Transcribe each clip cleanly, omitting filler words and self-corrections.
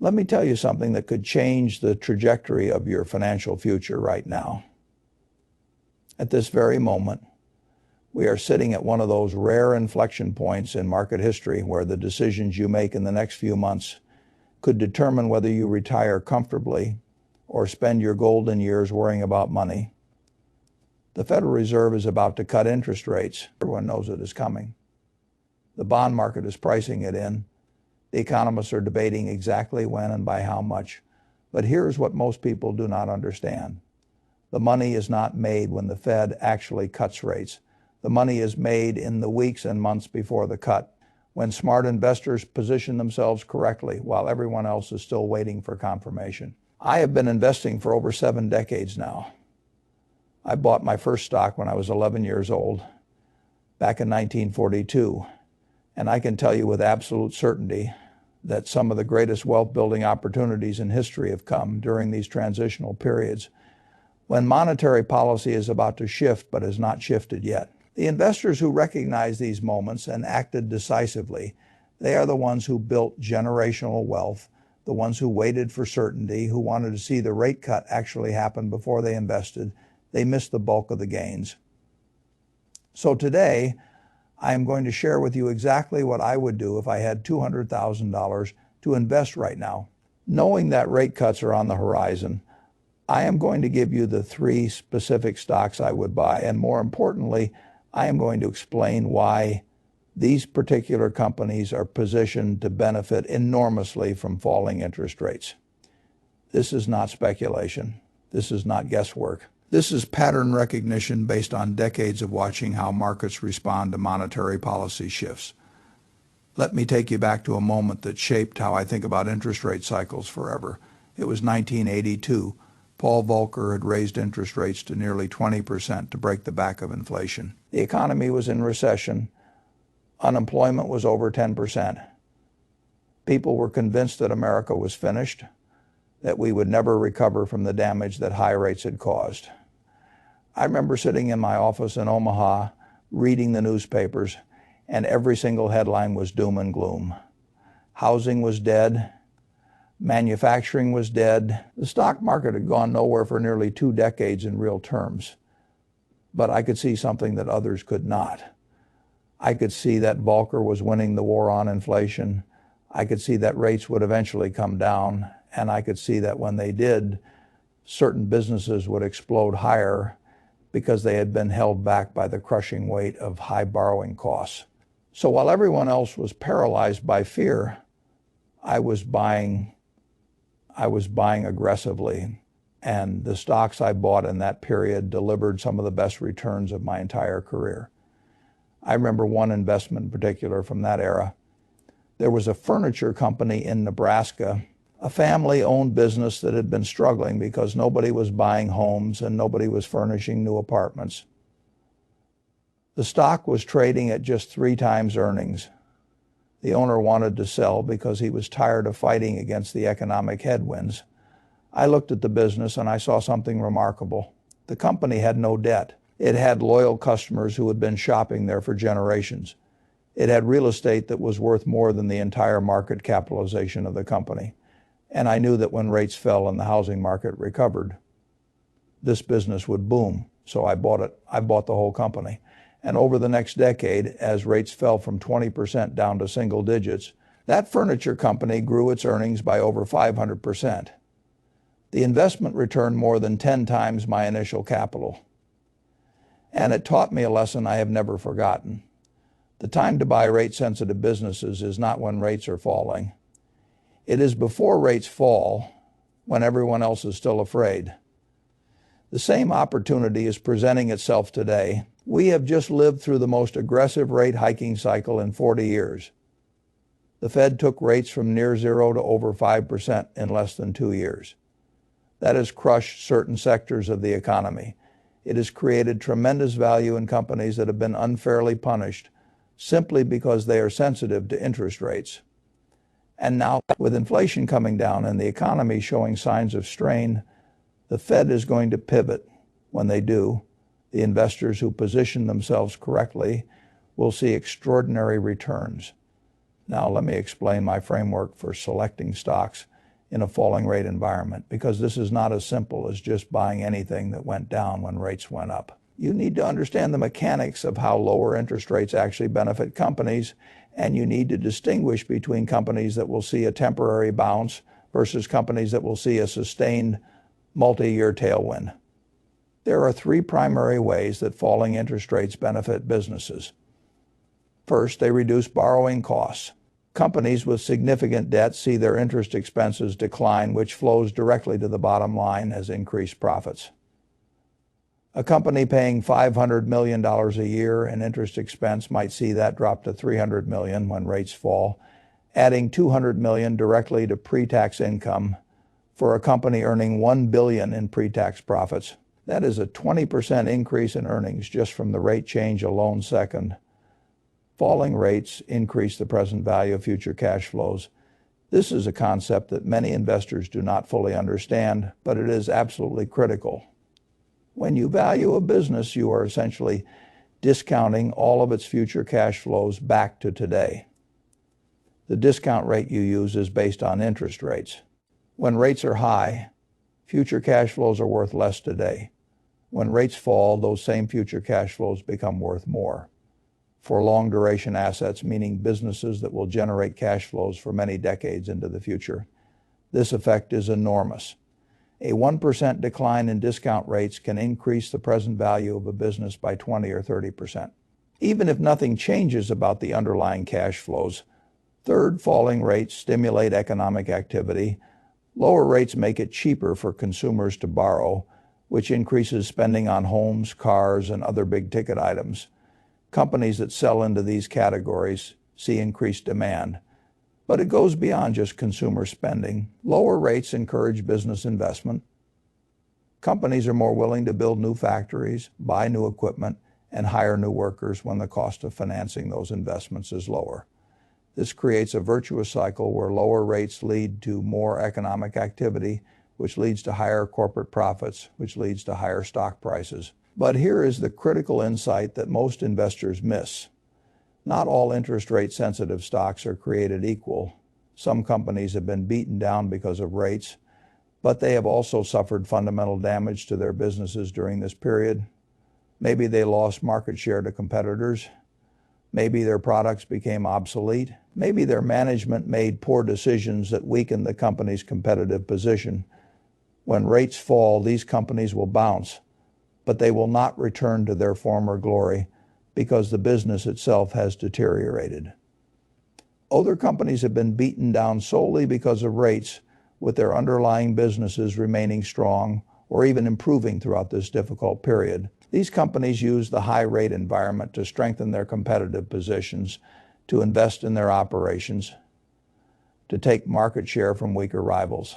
Let me tell you something that could change the trajectory of your financial future right now. At this very moment, we are sitting at one of those rare inflection points in market history where the decisions you make in the next few months could determine whether you retire comfortably or spend your golden years worrying about money. The Federal Reserve is about to cut interest rates. Everyone knows it is coming. The bond market is pricing it in. The economists are debating exactly when and by how much. But here's what most people do not understand. The money is not made when the Fed actually cuts rates. The money is made in the weeks and months before the cut, when smart investors position themselves correctly while everyone else is still waiting for confirmation. I have been investing for over 7 decades now. I bought my first stock when I was 11 years old, back in 1942. And I can tell you with absolute certainty that some of the greatest wealth-building opportunities in history have come during these transitional periods when monetary policy is about to shift but has not shifted yet. The investors who recognize these moments and acted decisively, they are the ones who built generational wealth, the ones who waited for certainty, who wanted to see the rate cut actually happen before they invested. They missed the bulk of the gains. So today, I am going to share with you exactly what I would do if I had $200,000 to invest right now. Knowing that rate cuts are on the horizon, I am going to give you the 3 specific stocks I would buy, and more importantly, I am going to explain why these particular companies are positioned to benefit enormously from falling interest rates. This is not speculation. This is not guesswork. This is pattern recognition based on decades of watching how markets respond to monetary policy shifts. Let me take you back to a moment that shaped how I think about interest rate cycles forever. It was 1982. Paul Volcker had raised interest rates to nearly 20% to break the back of inflation. The economy was in recession. Unemployment was over 10%. People were convinced that America was finished, that we would never recover from the damage that high rates had caused. I remember sitting in my office in Omaha, reading the newspapers, and every single headline was doom and gloom. Housing was dead. Manufacturing was dead. The stock market had gone nowhere for nearly 2 decades in real terms. But I could see something that others could not. I could see that Volcker was winning the war on inflation. I could see that rates would eventually come down. And I could see that when they did, certain businesses would explode higher because they had been held back by the crushing weight of high borrowing costs. So while everyone else was paralyzed by fear, I was buying aggressively. And the stocks I bought in that period delivered some of the best returns of my entire career. I remember one investment in particular from that era. There was a furniture company in Nebraska, a family-owned business that had been struggling because nobody was buying homes and nobody was furnishing new apartments. The stock was trading at just 3 times earnings. The owner wanted to sell because he was tired of fighting against the economic headwinds. I looked at the business and I saw something remarkable. The company had no debt. It had loyal customers who had been shopping there for generations. It had real estate that was worth more than the entire market capitalization of the company. And I knew that when rates fell and the housing market recovered, this business would boom. So I bought it. I bought the whole company. And over the next decade, as rates fell from 20% down to single digits, that furniture company grew its earnings by over 500%. The investment returned more than 10 times my initial capital. And it taught me a lesson I have never forgotten. The time to buy rate-sensitive businesses is not when rates are falling. It is before rates fall, when everyone else is still afraid. The same opportunity is presenting itself today. We have just lived through the most aggressive rate hiking cycle in 40 years. The Fed took rates from near zero to over 5% in less than 2 years. That has crushed certain sectors of the economy. It has created tremendous value in companies that have been unfairly punished simply because they are sensitive to interest rates. And now, with inflation coming down and the economy showing signs of strain, the Fed is going to pivot. When they do, the investors who position themselves correctly will see extraordinary returns. Now, let me explain my framework for selecting stocks in a falling rate environment, because this is not as simple as just buying anything that went down when rates went up. You need to understand the mechanics of how lower interest rates actually benefit companies, and you need to distinguish between companies that will see a temporary bounce versus companies that will see a sustained multi-year tailwind. There are three primary ways that falling interest rates benefit businesses. First, they reduce borrowing costs. Companies with significant debt see their interest expenses decline, which flows directly to the bottom line as increased profits. A company paying $500 million a year in interest expense might see that drop to $300 million when rates fall, adding $200 million directly to pre-tax income for a company earning $1 billion in pre-tax profits. That is a 20% increase in earnings just from the rate change alone. Second, falling rates increase the present value of future cash flows. This is a concept that many investors do not fully understand, but it is absolutely critical. When you value a business, you are essentially discounting all of its future cash flows back to today. The discount rate you use is based on interest rates. When rates are high, future cash flows are worth less today. When rates fall, those same future cash flows become worth more. For long-duration assets, meaning businesses that will generate cash flows for many decades into the future, this effect is enormous. A 1% decline in discount rates can increase the present value of a business by 20 or 30%. Even if nothing changes about the underlying cash flows. Third, falling rates stimulate economic activity. Lower rates make it cheaper for consumers to borrow, which increases spending on homes, cars, and other big-ticket items. Companies that sell into these categories see increased demand. But it goes beyond just consumer spending. Lower rates encourage business investment. Companies are more willing to build new factories, buy new equipment, and hire new workers when the cost of financing those investments is lower. This creates a virtuous cycle where lower rates lead to more economic activity, which leads to higher corporate profits, which leads to higher stock prices. But here is the critical insight that most investors miss. Not all interest rate sensitive stocks are created equal. Some companies have been beaten down because of rates, but they have also suffered fundamental damage to their businesses during this period. Maybe they lost market share to competitors. Maybe their products became obsolete. Maybe their management made poor decisions that weakened the company's competitive position. When rates fall, these companies will bounce, but they will not return to their former glory because the business itself has deteriorated. Other companies have been beaten down solely because of rates, with their underlying businesses remaining strong or even improving throughout this difficult period. These companies use the high rate environment to strengthen their competitive positions, to invest in their operations, to take market share from weaker rivals.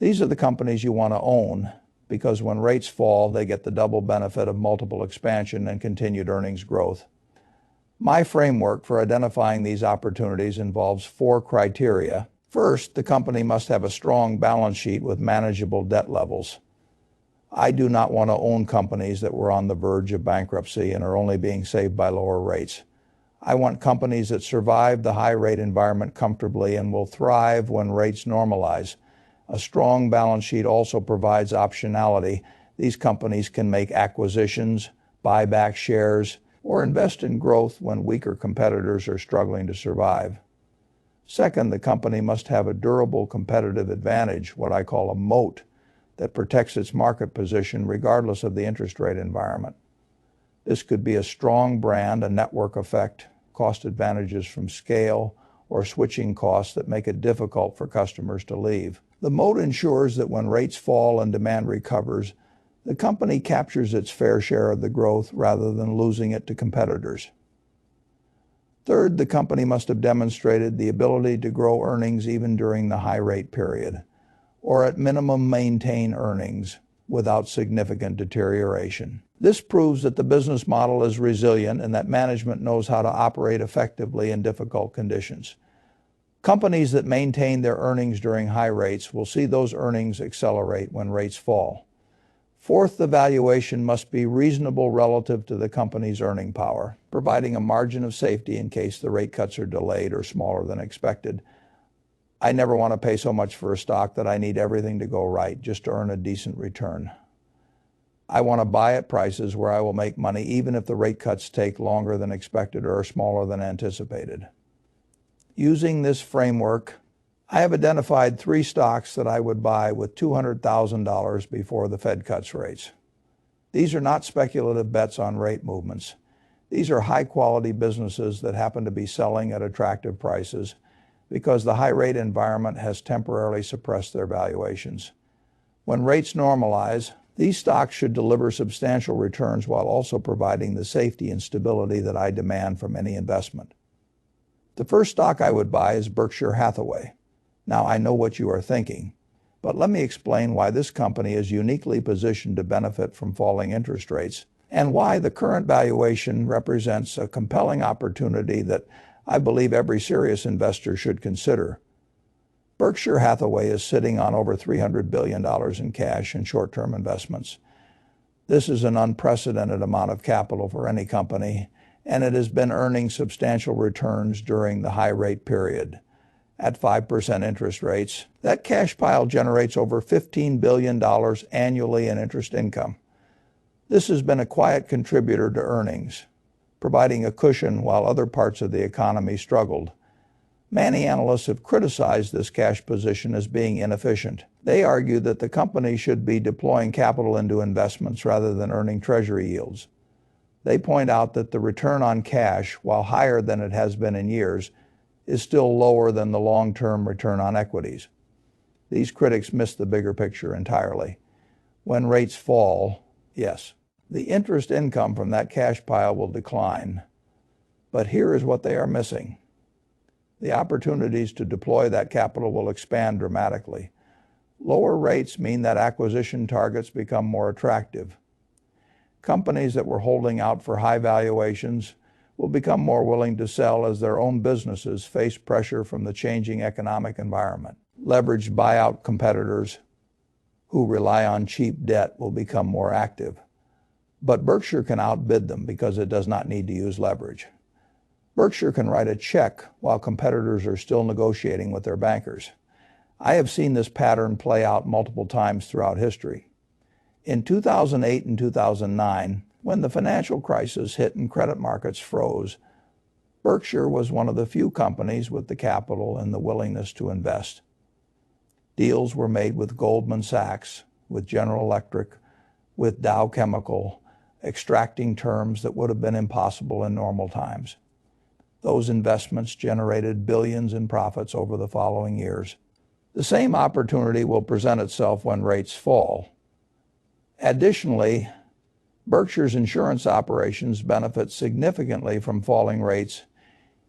These are the companies you want to own, because when rates fall, they get the double benefit of multiple expansion and continued earnings growth. My framework for identifying these opportunities involves 4 criteria. First, the company must have a strong balance sheet with manageable debt levels. I do not want to own companies that were on the verge of bankruptcy and are only being saved by lower rates. I want companies that survive the high rate environment comfortably and will thrive when rates normalize. A strong balance sheet also provides optionality. These companies can make acquisitions, buy back shares, or invest in growth when weaker competitors are struggling to survive. Second, the company must have a durable competitive advantage, what I call a moat, that protects its market position regardless of the interest rate environment. This could be a strong brand, a network effect, cost advantages from scale, or switching costs that make it difficult for customers to leave. The moat ensures that when rates fall and demand recovers, the company captures its fair share of the growth rather than losing it to competitors. Third, the company must have demonstrated the ability to grow earnings even during the high rate period, or at minimum maintain earnings without significant deterioration. This proves that the business model is resilient and that management knows how to operate effectively in difficult conditions. Companies that maintain their earnings during high rates will see those earnings accelerate when rates fall. Fourth, the valuation must be reasonable relative to the company's earning power, providing a margin of safety in case the rate cuts are delayed or smaller than expected. I never want to pay so much for a stock that I need everything to go right just to earn a decent return. I want to buy at prices where I will make money even if the rate cuts take longer than expected or are smaller than anticipated. Using this framework, I have identified 3 stocks that I would buy with $200,000 before the Fed cuts rates. These are not speculative bets on rate movements. These are high-quality businesses that happen to be selling at attractive prices because the high-rate environment has temporarily suppressed their valuations. When rates normalize, these stocks should deliver substantial returns while also providing the safety and stability that I demand from any investment. The first stock I would buy is Berkshire Hathaway. Now, I know what you are thinking, but let me explain why this company is uniquely positioned to benefit from falling interest rates and why the current valuation represents a compelling opportunity that I believe every serious investor should consider. Berkshire Hathaway is sitting on over $300 billion in cash and short-term investments. This is an unprecedented amount of capital for any company, and it has been earning substantial returns during the high-rate period. At 5% interest rates, that cash pile generates over $15 billion annually in interest income. This has been a quiet contributor to earnings, providing a cushion while other parts of the economy struggled. Many analysts have criticized this cash position as being inefficient. They argue that the company should be deploying capital into investments rather than earning treasury yields. They point out that the return on cash, while higher than it has been in years, is still lower than the long-term return on equities. These critics miss the bigger picture entirely. When rates fall, yes, the interest income from that cash pile will decline. But here is what they are missing. The opportunities to deploy that capital will expand dramatically. Lower rates mean that acquisition targets become more attractive. Companies that were holding out for high valuations will become more willing to sell as their own businesses face pressure from the changing economic environment. Leveraged buyout competitors who rely on cheap debt will become more active. But Berkshire can outbid them because it does not need to use leverage. Berkshire can write a check while competitors are still negotiating with their bankers. I have seen this pattern play out multiple times throughout history. In 2008 and 2009, when the financial crisis hit and credit markets froze, Berkshire was one of the few companies with the capital and the willingness to invest. Deals were made with Goldman Sachs, with General Electric, with Dow Chemical, extracting terms that would have been impossible in normal times. Those investments generated billions in profits over the following years. The same opportunity will present itself when rates fall. Additionally, Berkshire's insurance operations benefit significantly from falling rates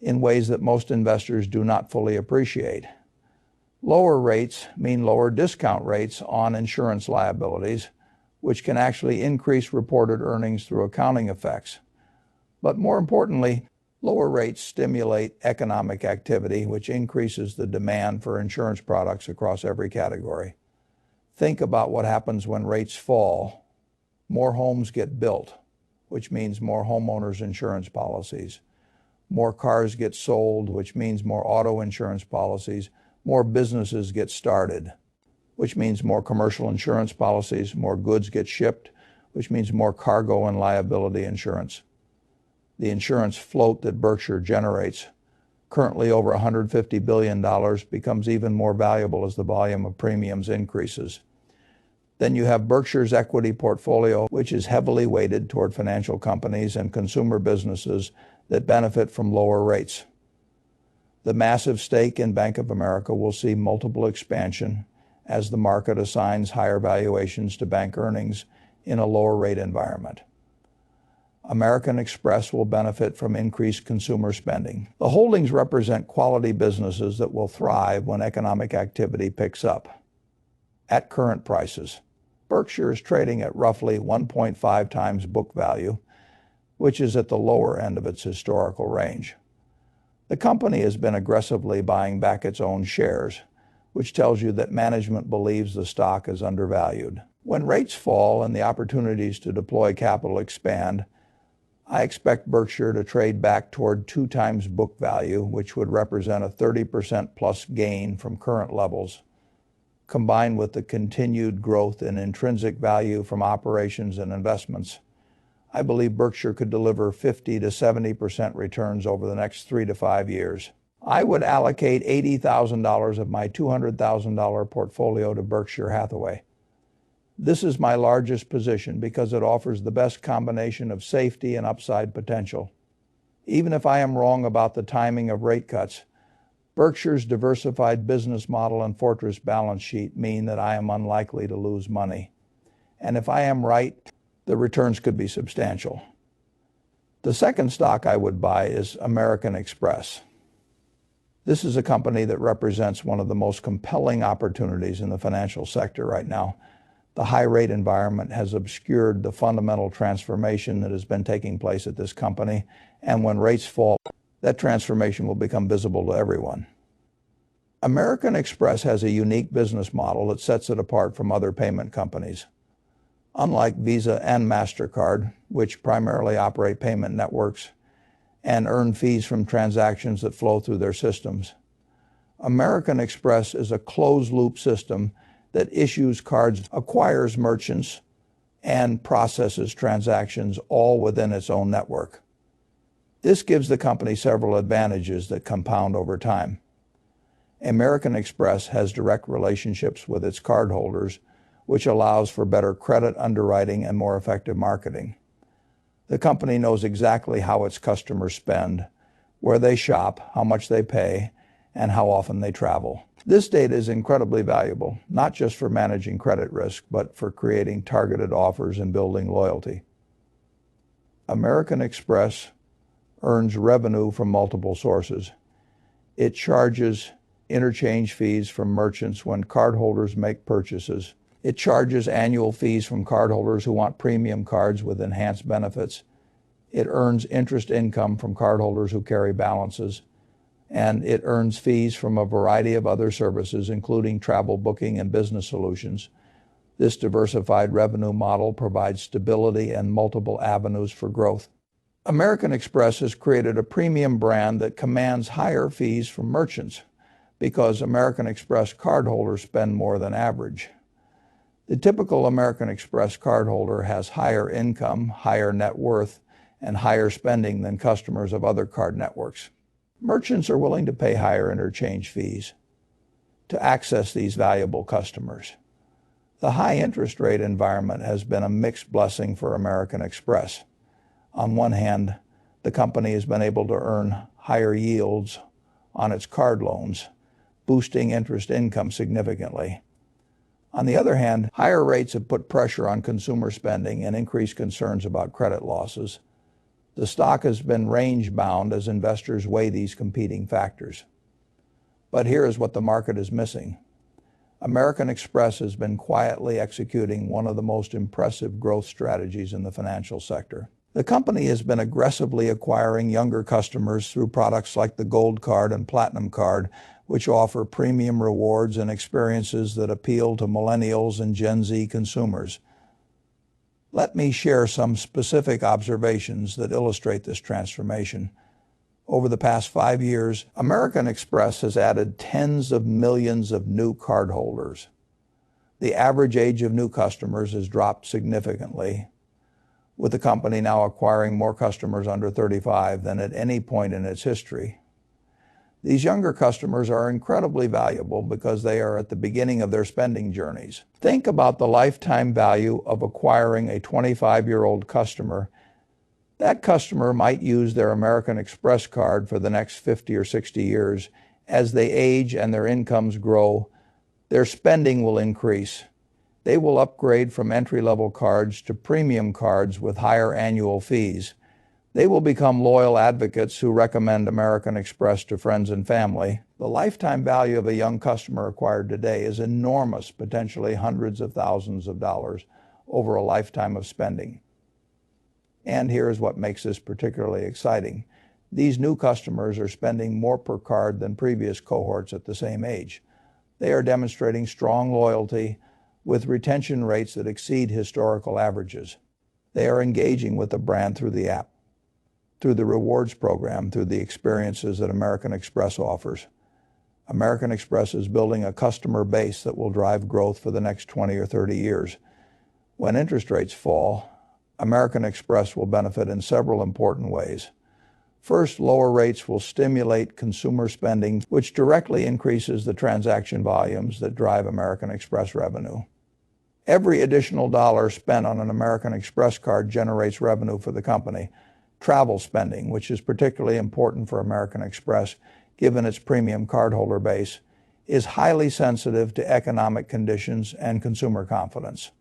in ways that most investors do not fully appreciate. Lower rates mean lower discount rates on insurance liabilities, which can actually increase reported earnings through accounting effects. But more importantly, lower rates stimulate economic activity, which increases the demand for insurance products across every category. Think about what happens when rates fall. More homes get built, which means more homeowners insurance policies. More cars get sold, which means more auto insurance policies. More businesses get started, which means more commercial insurance policies. More goods get shipped, which means more cargo and liability insurance. The insurance float that Berkshire generates, currently over $150 billion, becomes even more valuable as the volume of premiums increases. Then you have Berkshire's equity portfolio, which is heavily weighted toward financial companies and consumer businesses that benefit from lower rates. The massive stake in Bank of America will see multiple expansion as the market assigns higher valuations to bank earnings in a lower rate environment. American Express will benefit from increased consumer spending. The holdings represent quality businesses that will thrive when economic activity picks up. At current prices, Berkshire is trading at roughly 1.5 times book value, which is at the lower end of its historical range. The company has been aggressively buying back its own shares, which tells you that management believes the stock is undervalued. When rates fall and the opportunities to deploy capital expand, I expect Berkshire to trade back toward 2 times book value, which would represent a 30% plus gain from current levels. Combined with the continued growth in intrinsic value from operations and investments, I believe Berkshire could deliver 50 to 70% returns over the next 3 to 5 years. I would allocate $80,000 of my $200,000 portfolio to Berkshire Hathaway. This is my largest position because it offers the best combination of safety and upside potential. Even if I am wrong about the timing of rate cuts, Berkshire's diversified business model and fortress balance sheet mean that I am unlikely to lose money. And if I am right, the returns could be substantial. The second stock I would buy is American Express. This is a company that represents one of the most compelling opportunities in the financial sector right now. The high rate environment has obscured the fundamental transformation that has been taking place at this company, and when rates fall, that transformation will become visible to everyone. American Express has a unique business model that sets it apart from other payment companies. Unlike Visa and MasterCard, which primarily operate payment networks and earn fees from transactions that flow through their systems, American Express is a closed-loop system that issues cards, acquires merchants, and processes transactions all within its own network. This gives the company several advantages that compound over time. American Express has direct relationships with its cardholders, which allows for better credit underwriting and more effective marketing. The company knows exactly how its customers spend, where they shop, how much they pay, and how often they travel. This data is incredibly valuable, not just for managing credit risk, but for creating targeted offers and building loyalty. American Express earns revenue from multiple sources. It charges interchange fees from merchants when cardholders make purchases. It charges annual fees from cardholders who want premium cards with enhanced benefits. It earns interest income from cardholders who carry balances. And it earns fees from a variety of other services, including travel booking and business solutions. This diversified revenue model provides stability and multiple avenues for growth. American Express has created a premium brand that commands higher fees from merchants because American Express cardholders spend more than average. The typical American Express cardholder has higher income, higher net worth, and higher spending than customers of other card networks. Merchants are willing to pay higher interchange fees to access these valuable customers. The high interest rate environment has been a mixed blessing for American Express. On one hand, the company has been able to earn higher yields on its card loans, boosting interest income significantly. On the other hand, higher rates have put pressure on consumer spending and increased concerns about credit losses. The stock has been range-bound as investors weigh these competing factors. But here is what the market is missing. American Express has been quietly executing one of the most impressive growth strategies in the financial sector. The company has been aggressively acquiring younger customers through products like the Gold Card and Platinum Card, which offer premium rewards and experiences that appeal to millennials and Gen Z consumers. Let me share some specific observations that illustrate this transformation. Over the past 5 years, American Express has added tens of millions of new cardholders. The average age of new customers has dropped significantly, with the company now acquiring more customers under 35 than at any point in its history. These younger customers are incredibly valuable because they are at the beginning of their spending journeys. Think about the lifetime value of acquiring a 25-year-old customer. That customer might use their American Express card for the next 50 or 60 years. As they age and their incomes grow, their spending will increase. They will upgrade from entry-level cards to premium cards with higher annual fees. They will become loyal advocates who recommend American Express to friends and family. The lifetime value of a young customer acquired today is enormous, potentially hundreds of thousands of dollars over a lifetime of spending. And here's what makes this particularly exciting. These new customers are spending more per card than previous cohorts at the same age. They are demonstrating strong loyalty with retention rates that exceed historical averages. They are engaging with the brand through the app. through the rewards program, through the experiences that American Express offers. American Express is building a customer base that will drive growth for the next 20 or 30 years. When interest rates fall, American Express will benefit in several important ways. First, lower rates will stimulate consumer spending, which directly increases the transaction volumes that drive American Express revenue. Every additional dollar spent on an American Express card generates revenue for the company. Travel spending, which is particularly important for American Express, given its premium cardholder base, is highly sensitive to economic conditions and consumer confidence.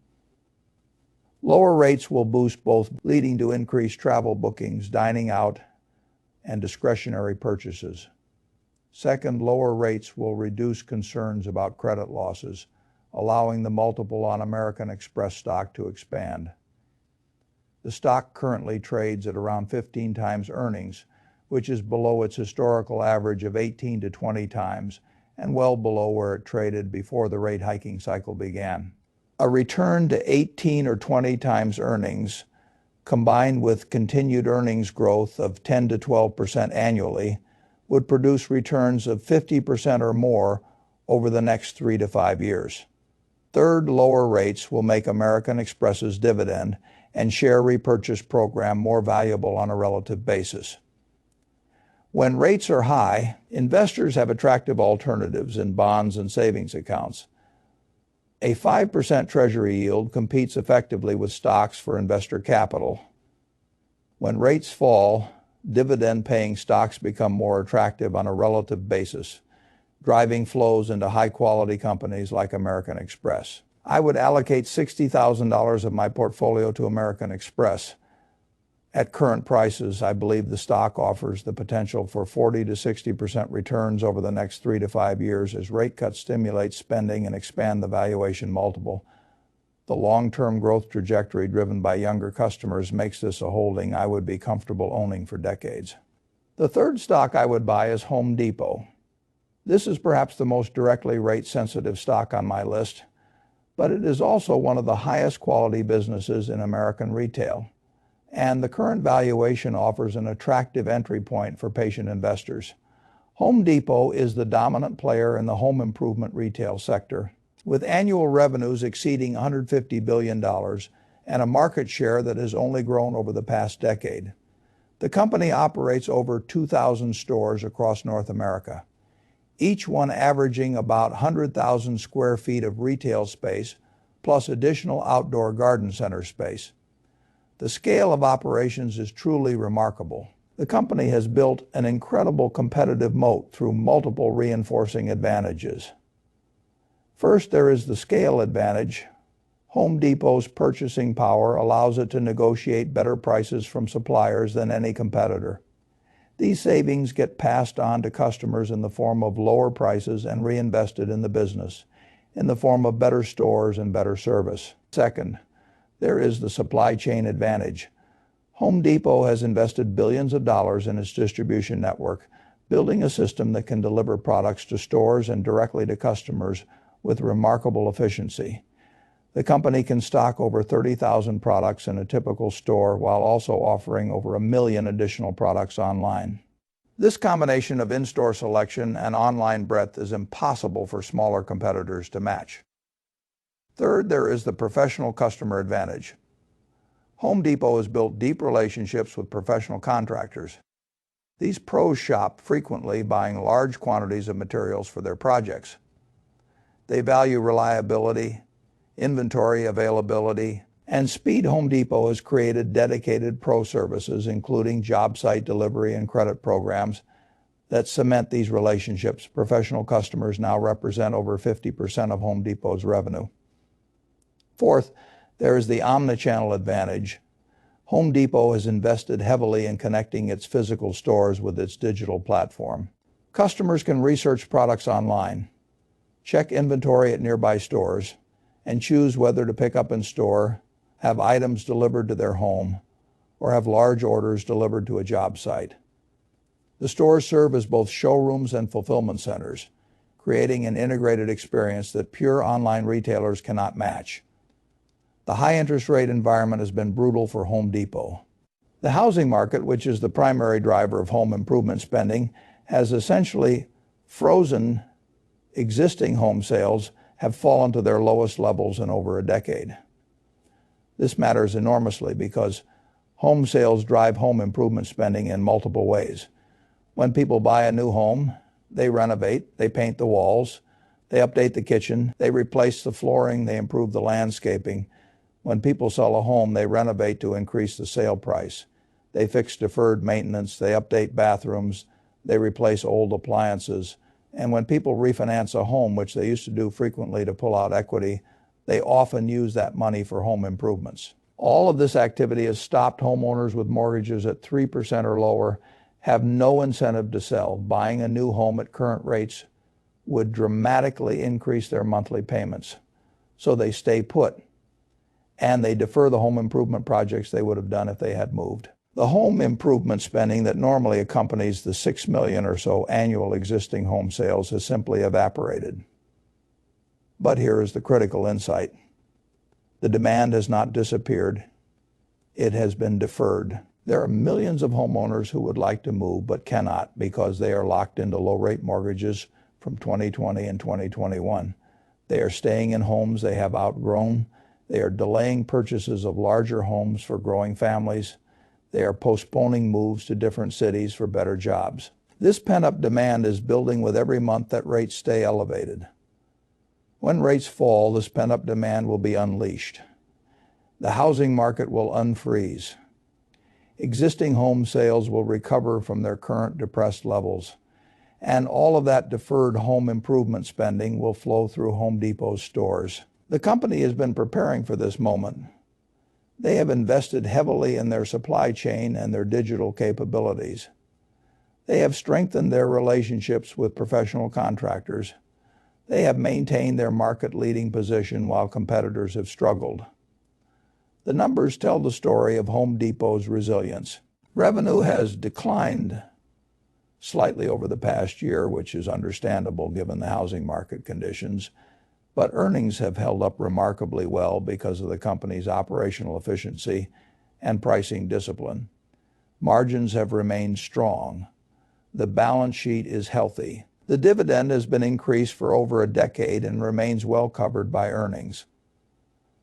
Lower rates will boost both, leading to increased travel bookings, dining out, and discretionary purchases. Second, lower rates will reduce concerns about credit losses, allowing the multiple on American Express stock to expand. The stock currently trades at around 15 times earnings, which is below its historical average of 18 to 20 times and well below where it traded before the rate hiking cycle began. A return to 18 or 20 times earnings, combined with continued earnings growth of 10 to 12% annually, would produce returns of 50% or more over the next 3 to 5 years. Third, lower rates will make American Express's dividend and share repurchase program more valuable on a relative basis. When rates are high, investors have attractive alternatives in bonds and savings accounts. A 5% Treasury yield competes effectively with stocks for investor capital. When rates fall, dividend-paying stocks become more attractive on a relative basis, driving flows into high-quality companies like American Express. I would allocate $60,000 of my portfolio to American Express. At current prices, I believe the stock offers the potential for 40 to 60% returns over the next 3 to 5 years as rate cuts stimulate spending and expand the valuation multiple. The long-term growth trajectory driven by younger customers makes this a holding I would be comfortable owning for decades. The third stock I would buy is Home Depot. This is perhaps the most directly rate-sensitive stock on my list, but it is also one of the highest quality businesses in American retail, and the current valuation offers an attractive entry point for patient investors. Home Depot is the dominant player in the home improvement retail sector, with annual revenues exceeding $150 billion and a market share that has only grown over the past decade. The company operates over 2,000 stores across North America, each one averaging about 100,000 square feet of retail space, plus additional outdoor garden center space. The scale of operations is truly remarkable. The company has built an incredible competitive moat through multiple reinforcing advantages. First, there is the scale advantage. Home Depot's purchasing power allows it to negotiate better prices from suppliers than any competitor. These savings get passed on to customers in the form of lower prices and reinvested in the business, in the form of better stores and better service. Second, there is the supply chain advantage. Home Depot has invested billions of dollars in its distribution network, building a system that can deliver products to stores and directly to customers with remarkable efficiency. The company can stock over 30,000 products in a typical store while also offering over 1 million additional products online. This combination of in-store selection and online breadth is impossible for smaller competitors to match. Third, there is the professional customer advantage. Home Depot has built deep relationships with professional contractors. These pros shop frequently, buying large quantities of materials for their projects. They value reliability, inventory availability, and speed. Home Depot has created dedicated pro services, including job site delivery and credit programs, that cement these relationships. Professional customers now represent over 50% of Home Depot's revenue. Fourth, there is the omnichannel advantage. Home Depot has invested heavily in connecting its physical stores with its digital platform. Customers can research products online, check inventory at nearby stores, and choose whether to pick up in store, have items delivered to their home, or have large orders delivered to a job site. The stores serve as both showrooms and fulfillment centers, creating an integrated experience that pure online retailers cannot match. The high interest rate environment has been brutal for Home Depot. The housing market, which is the primary driver of home improvement spending, has essentially frozen. Existing home sales have fallen to their lowest levels in over a decade. This matters enormously because home sales drive home improvement spending in multiple ways. When people buy a new home, they renovate, they paint the walls, they update the kitchen, they replace the flooring, they improve the landscaping. When people sell a home, they renovate to increase the sale price. They fix deferred maintenance, they update bathrooms, they replace old appliances. And when people refinance a home, which they used to do frequently to pull out equity, they often use that money for home improvements. All of this activity has stopped homeowners with mortgages at 3% or lower have no incentive to sell. Buying a new home at current rates would dramatically increase their monthly payments. So they stay put, and they defer the home improvement projects they would have done if they had moved. The home improvement spending that normally accompanies the 6 million or so annual existing home sales has simply evaporated. But here is the critical insight. The demand has not disappeared. It has been deferred. There are millions of homeowners who would like to move but cannot because they are locked into low-rate mortgages from 2020 and 2021. They are staying in homes they have outgrown. They are delaying purchases of larger homes for growing families. They are postponing moves to different cities for better jobs. This pent-up demand is building with every month that rates stay elevated. When rates fall, this pent-up demand will be unleashed. The housing market will unfreeze. Existing home sales will recover from their current depressed levels. And all of that deferred home improvement spending will flow through Home Depot's stores. The company has been preparing for this moment. They have invested heavily in their supply chain and their digital capabilities. They have strengthened their relationships with professional contractors. They have maintained their market-leading position while competitors have struggled. The numbers tell the story of Home Depot's resilience. Revenue has declined slightly over the past year, which is understandable given the housing market conditions. But earnings have held up remarkably well because of the company's operational efficiency and pricing discipline. Margins have remained strong. The balance sheet is healthy. The dividend has been increased for over a decade and remains well covered by earnings.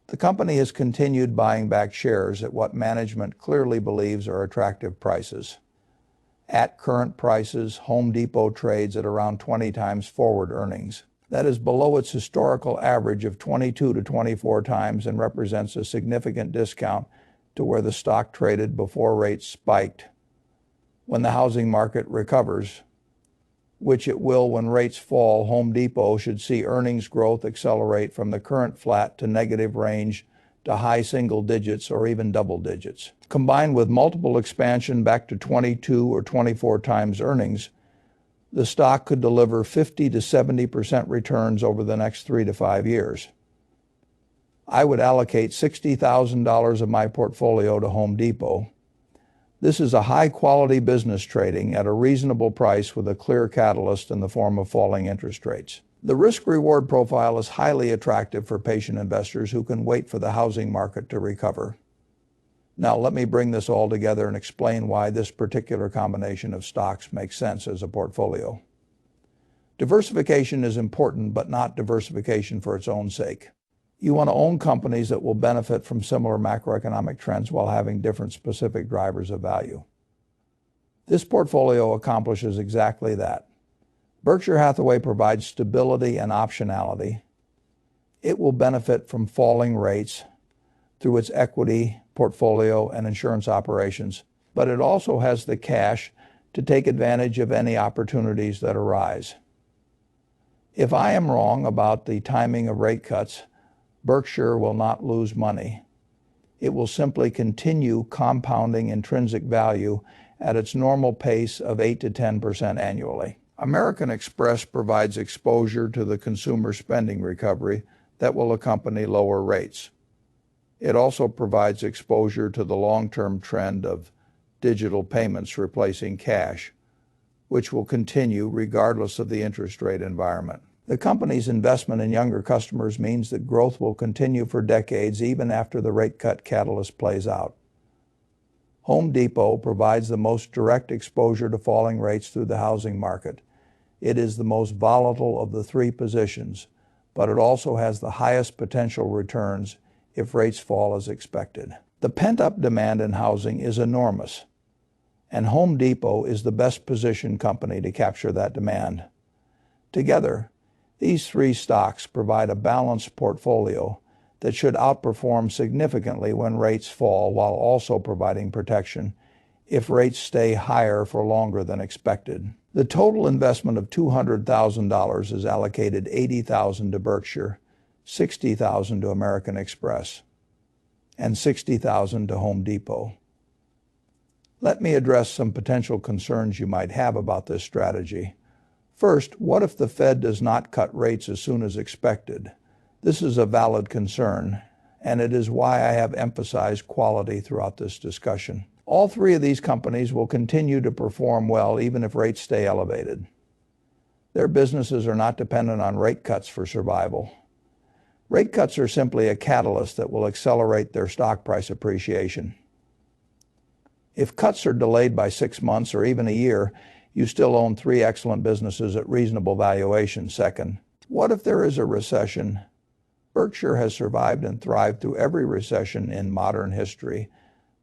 The company has continued buying back shares at what management clearly believes are attractive prices. At current prices, Home Depot trades at around 20 times forward earnings. That is below its historical average of 22 to 24 times and represents a significant discount to where the stock traded before rates spiked. When the housing market recovers, which it will when rates fall, Home Depot should see earnings growth accelerate from the current flat to negative range to high single digits or even double digits. Combined with multiple expansion back to 22 or 24 times earnings, the stock could deliver 50 to 70% returns over the next 3 to 5 years. I would allocate $60,000 of my portfolio to Home Depot. This is a high-quality business trading at a reasonable price with a clear catalyst in the form of falling interest rates. The risk-reward profile is highly attractive for patient investors who can wait for the housing market to recover. Now let me bring this all together and explain why this particular combination of stocks makes sense as a portfolio. Diversification is important, but not diversification for its own sake. You want to own companies that will benefit from similar macroeconomic trends while having different specific drivers of value. This portfolio accomplishes exactly that. Berkshire Hathaway provides stability and optionality. It will benefit from falling rates through its equity portfolio and insurance operations, but it also has the cash to take advantage of any opportunities that arise. If I am wrong about the timing of rate cuts, Berkshire will not lose money. It will simply continue compounding intrinsic value at its normal pace of 8 to 10% annually. American Express provides exposure to the consumer spending recovery that will accompany lower rates. It also provides exposure to the long-term trend of digital payments replacing cash, which will continue regardless of the interest rate environment. The company's investment in younger customers means that growth will continue for decades even after the rate cut catalyst plays out. Home Depot provides the most direct exposure to falling rates through the housing market. It is the most volatile of the three positions, but it also has the highest potential returns if rates fall as expected. The pent-up demand in housing is enormous, and Home Depot is the best positioned company to capture that demand. Together, these three stocks provide a balanced portfolio that should outperform significantly when rates fall, while also providing protection if rates stay higher for longer than expected. The total investment of $200,000 is allocated $80,000 to Berkshire, $60,000 to American Express, and $60,000 to Home Depot. Let me address some potential concerns you might have about this strategy. First, what if the Fed does not cut rates as soon as expected? This is a valid concern, and it is why I have emphasized quality throughout this discussion. All three of these companies will continue to perform well even if rates stay elevated. Their businesses are not dependent on rate cuts for survival. Rate cuts are simply a catalyst that will accelerate their stock price appreciation. If cuts are delayed by 6 months or even a year, you still own three excellent businesses at reasonable valuations. Second, what if there is a recession? Berkshire has survived and thrived through every recession in modern history.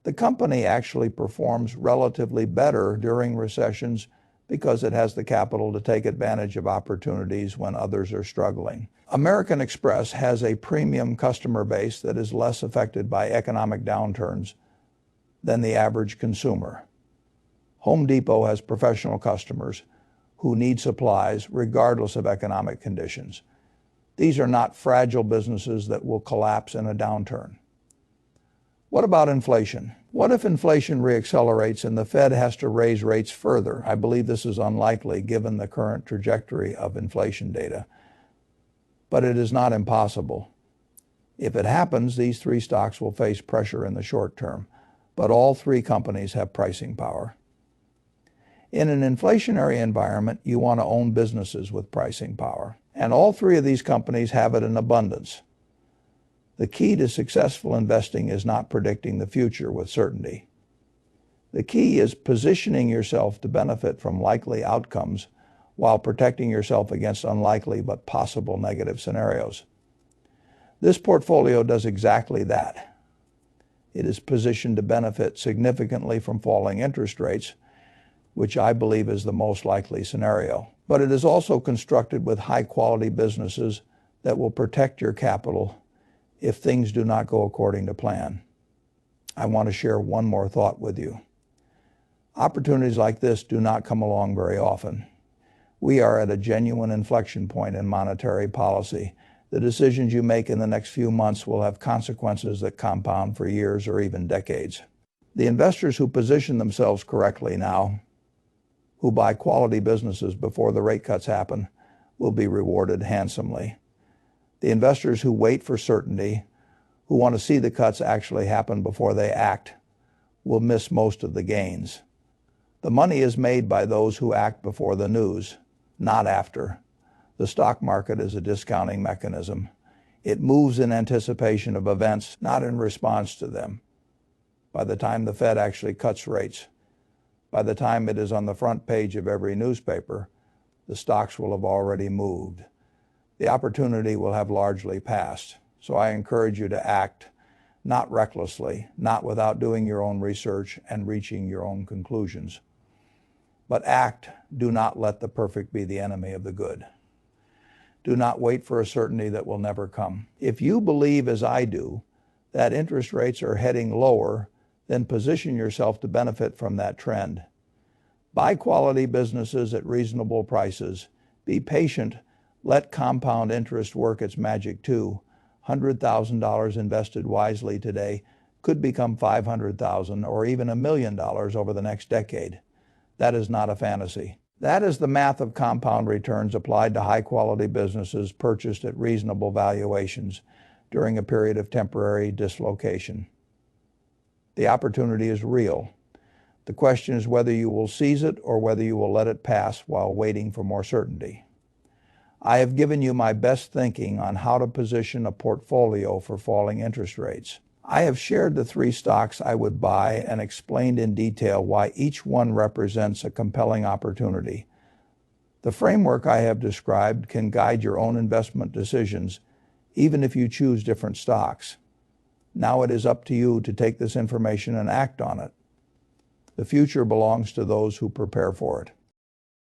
The company actually performs relatively better during recessions because it has the capital to take advantage of opportunities when others are struggling. American Express has a premium customer base that is less affected by economic downturns than the average consumer. Home Depot has professional customers who need supplies regardless of economic conditions. These are not fragile businesses that will collapse in a downturn. What about inflation? What if inflation reaccelerates and the Fed has to raise rates further? I believe this is unlikely given the current trajectory of inflation data, but it is not impossible. If it happens, these three stocks will face pressure in the short term, but all three companies have pricing power. In an inflationary environment, you want to own businesses with pricing power, and all three of these companies have it in abundance. The key to successful investing is not predicting the future with certainty. The key is positioning yourself to benefit from likely outcomes while protecting yourself against unlikely but possible negative scenarios. This portfolio does exactly that. It is positioned to benefit significantly from falling interest rates, which I believe is the most likely scenario. But it is also constructed with high-quality businesses that will protect your capital if things do not go according to plan. I want to share one more thought with you. Opportunities like this do not come along very often. We are at a genuine inflection point in monetary policy. The decisions you make in the next few months will have consequences that compound for years or even decades. The investors who position themselves correctly now, who buy quality businesses before the rate cuts happen, will be rewarded handsomely. The investors who wait for certainty, who want to see the cuts actually happen before they act, will miss most of the gains. The money is made by those who act before the news, not after. The stock market is a discounting mechanism. It moves in anticipation of events, not in response to them. By the time the Fed actually cuts rates, by the time it is on the front page of every newspaper, the stocks will have already moved. The opportunity will have largely passed. So I encourage you to act, not recklessly, not without doing your own research and reaching your own conclusions. But act, do not let the perfect be the enemy of the good. Do not wait for a certainty that will never come. If you believe, as I do, that interest rates are heading lower, then position yourself to benefit from that trend. Buy quality businesses at reasonable prices. Be patient. Let compound interest work its magic too. $100,000 invested wisely today could become $500,000 or even $1 million over the next decade. That is not a fantasy. That is the math of compound returns applied to high-quality businesses purchased at reasonable valuations during a period of temporary dislocation. The opportunity is real. The question is whether you will seize it or whether you will let it pass while waiting for more certainty. I have given you my best thinking on how to position a portfolio for falling interest rates. I have shared the 3 stocks I would buy and explained in detail why each one represents a compelling opportunity. The framework I have described can guide your own investment decisions, even if you choose different stocks. Now it is up to you to take this information and act on it. The future belongs to those who prepare for it.